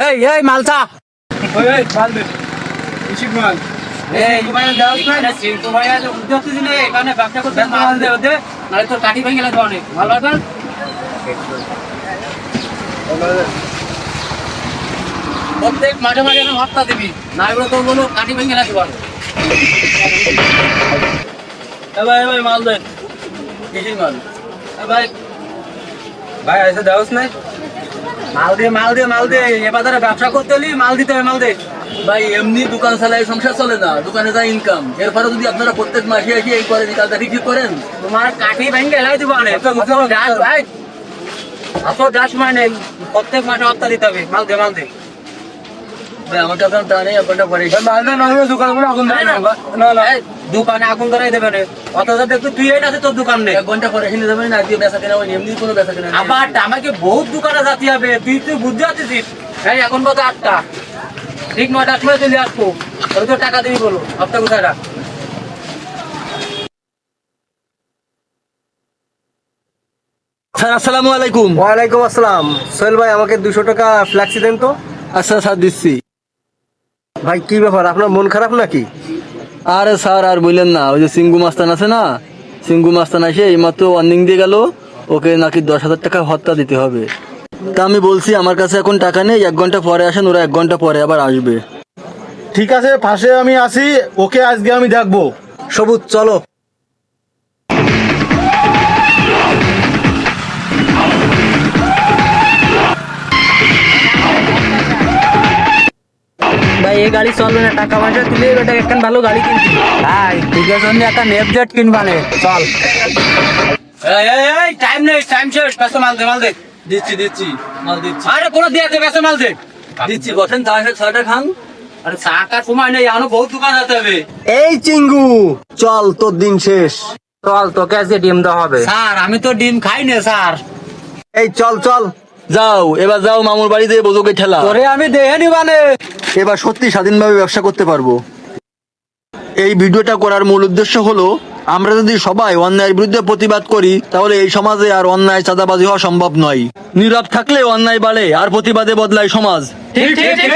এই এই মালটা এই মাল দে ইশিক মাল এই তোমার দাওস না সিংকু ভাই আজ উদ্যোক্তি দিনে এখানে ব্যবসা করতে মাল দে ওদের নালে তো কাটি ভেঙে গেল অনেক ভালো হবে প্রত্যেক মাঝে মাঝে আমি হত্যা দিবি না এগুলো তো বলো কাটি ভেঙে গেল দিবার ভাই মাল দে কিসির মাল ভাই ভাই ऐसे দাওস নাই মাল দে এ বাজারে ব্যবসা করতে হলে মাল দিতে হবে মাল দে ভাই এমনি দোকান চালায় সংসার চলে না, দোকানে যা ইনকাম, এরপরে যদি আপনারা প্রত্যেক মাসে এসে এই করেন কাজটা ঠিক করেন। তোমার কাঠি ভেঙে গেলাই দিব অনেক ভাই অত যাস মানে প্রত্যেক মাসে হত্যা দিতে হবে মাল দে ভাই আমাকে আপনার তা নেই, আপনারটা পরে মাল না নয় দোকান করে আগুন দেয় না না এই, দোকানে আগুন ধরাই দেবে রে অত যাতে একটু তুই এটা আছে তোর দোকান নেই 1 ঘন্টা পরে এসে যাবেন, আজকে বেচা কেনা হয়নি, এমনি কোনো বেচা কেনা নেই। আবার আমাকে বহুত দোকানে যাতে হবে তুই বুঝতে পারছিস এই এখন কত 8টা ঠিক 9টার সময় চলে আসবো তোর তো টাকা দিবি বলো হপ্তা কোথায় রাখ স্যার আসসালামু আলাইকুম। ওয়ালাইকুম আসসালাম। সোহেল ভাই আমাকে 200 টাকা ফ্ল্যাক্সি দেন তো। আচ্ছা স্যার দিচ্ছি। ভাই কি ব্যাপার, আপনার মন খারাপ নাকি? আরে স্যার আর বললেন না, ওই যে সিঙ্গু মাস্তান আছে না, সিঙ্গু মাস্তান এসে এইমাত্র ওয়ার্নিং দিয়ে গেল, ওকে নাকি 10,000 টাকা হত্যা দিতে হবে। তা আমি বলছি আমার কাছে এখন টাকা নেই, 1 ঘন্টা পরে আসেন, ওরা 1 ঘন্টা পরে আবার আসবে। ঠিক আছে, পাশে আমি আছি, ওকে আজকে আমি দেখবো। সবুজ চলো। ভাই এই গাড়ি চলবে না টাকা পয়সা তুলে এটা একখান ভালো গাড়ি কিনছি ভাই ঠিক আছে একটা নেপজেট কিনবানে চল এই টাইম নেই টাইম শেষ পেছো মাল দে দিচ্ছি মাল দিচ্ছি আরে কোনো দিয়ে দে পেছো মাল দে দিচ্ছি, বসেন চাটা খান। আরে চাকার সময় নেই এখনো বহুত দোকান যেতে হবে এই চিঙ্গু চল, তোর দিন শেষ। চল তোকে আজকে ডিম দেওয়া হবে স্যার আমি তো ডিম খাই না স্যার এই চল চল যাও এবার যাও মামুর বাড়িতে বোঝোকে ঠেলা, তোরে আমি দেহে নিবানে এবার সত্যি স্বাধীনভাবে ব্যবসা করতে পারবো। এই ভিডিওটা করার মূল উদ্দেশ্য হলো আমরা যদি সবাই অন্যায়ের বিরুদ্ধে প্রতিবাদ করি তাহলে এই সমাজে আর অন্যায় চাঁদাবাজি হওয়া সম্ভব নয়। নীরব থাকলে অন্যায় বাড়ে আর প্রতিবাদে বদলায় সমাজ। ঠিক ঠিক ঠিক